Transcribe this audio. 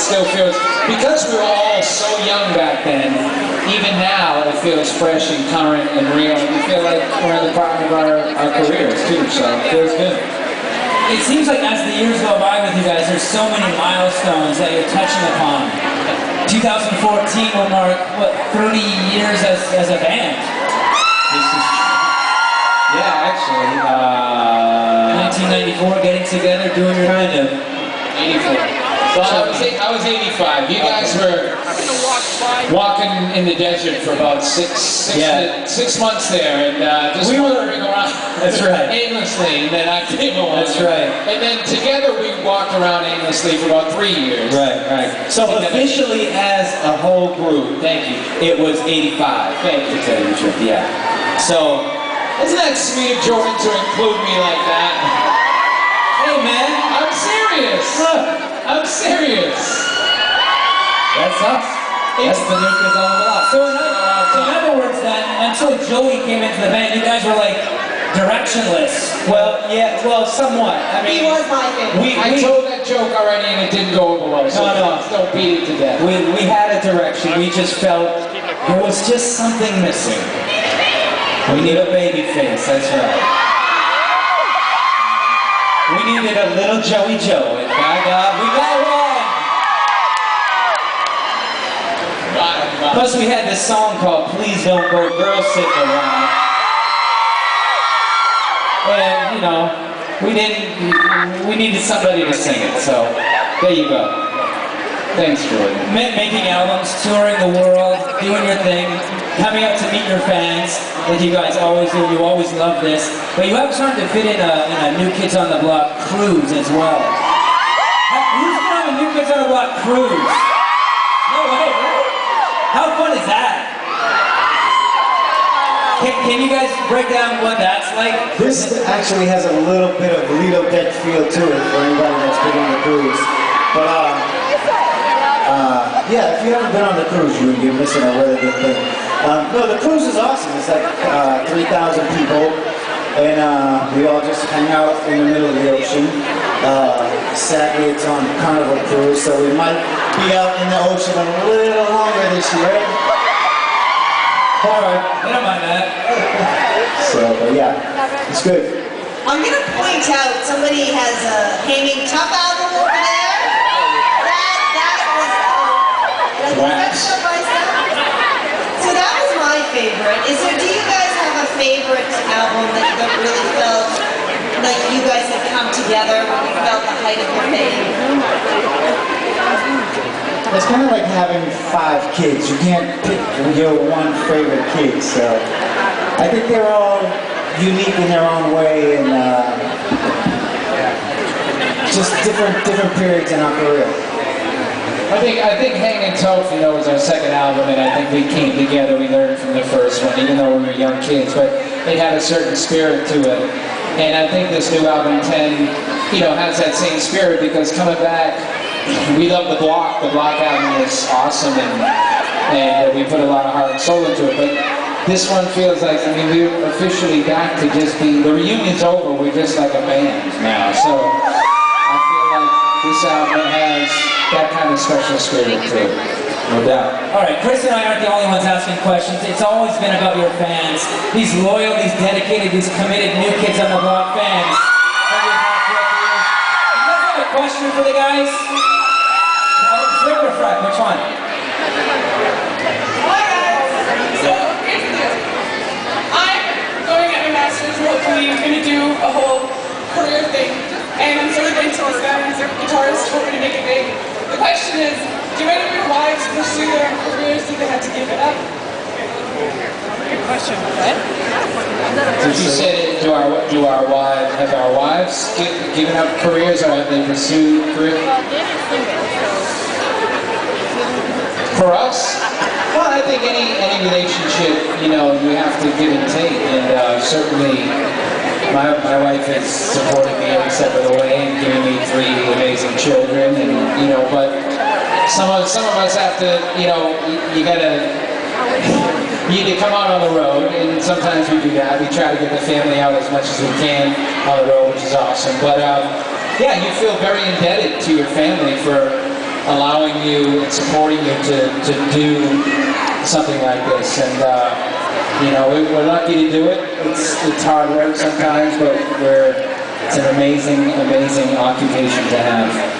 still feels, because we were all so young back then, even now it feels fresh and current and real. We feel like we're in the prime of our careers too, so it feels good. It seems like as the years go by with you guys, there's so many milestones that you're touching upon. 2014 will mark, what, 30 years as a band? This is true. Yeah, actually. 1994, getting together, doing your kind of 84. Well, I was 85. You guys were walking in the desert for about six months there, and just wandering around. That's right. Aimlessly, and then I came along. That's right. And then together we walked around aimlessly for about 3 years. Right, right. So officially, as a whole group, thank you. It was 85. Thank you. To tell you the truth, yeah. So, isn't that sweet of Jordan to include me like that? Hey, man. I'm serious. Look. I'm serious. That's us. That's the new kids on the block. So in other words then, until Joey came into the band, you guys were like directionless. Well, yeah, well, somewhat. I mean, he was my favorite. I told that joke already and it didn't go over well, so don't beat it to death. We had a direction. We just felt there was just something missing. We need a baby face, that's right. We needed a little Joey Joe, and by God, we got one! Plus we had this song called Please Don't Go Girls Sitting Around. And, you know, we needed somebody to sing it, so there you go. Thanks, Jordan. Making albums, touring the world, doing your thing, coming up to meet your fans, like you guys always do. You always love this. But you have started to fit in a New Kids on the Block cruise as well. Who's been on the New Kids on the Block cruise? No way, really? How fun is that? Can you guys break down what that's like? This actually has a little bit of Lido Deck feel to it for anybody that's been on the cruise. But yeah, if you haven't been on the cruise, you're missing a really good thing. No, the cruise is awesome. It's like 3,000 people, and we all just hang out in the middle of the ocean. Sadly, it's on Carnival Cruise, so we might be out in the ocean a little longer this year. Alright, I don't mind that. So, but yeah, it's good. I'm going to point out somebody has a Hanging Tough album over there. So that was my favorite. Do you guys have a favorite album that really felt like you guys had come together when you felt the height of your fame? It's kind of like having 5 kids. You can't pick your one favorite kid, so I think they're all unique in their own way, and just different periods in our career. I think Hanging Tough, you know, was our second album, and I think we came together. We learned from the first one, even though we were young kids, but it had a certain spirit to it. And I think this new album, 10, you know, has that same spirit, because coming back, we love the Block. The Block album is awesome, and we put a lot of heart and soul into it. But this one feels like, I mean, we're officially back to just be, the reunion's over, we're just like a band now. So I feel like this album has that kind of special spirit to it, no doubt. Alright, Chris and I aren't the only ones asking questions. It's always been about your fans. These loyal, these dedicated, these committed New Kids on the Block fans. You guys have a question for the guys? Flip or fret, which one? Hi guys! So, here's the deal. I'm going at my master's, hopefully going to do a whole career thing. And I'm sort of into this guy who's a guitarist, hoping to make it big. The question is, do any of your wives pursue their own careers? Do they have to give it up? Good question. What? You said, have our wives given up careers, or have they pursued careers? For us, well, I think any relationship, you know, you have to give and take, and certainly my wife has supported me every step of the way and given me 3 amazing children, and you know, but some of us have to, you know, you need to come out on the road, and sometimes we do that. We try to get the family out as much as we can on the road, which is awesome. But yeah, you feel very indebted to your family for allowing you and supporting you to do something like this. And we're lucky to do it. It's hard work sometimes, but it's an amazing occupation to have.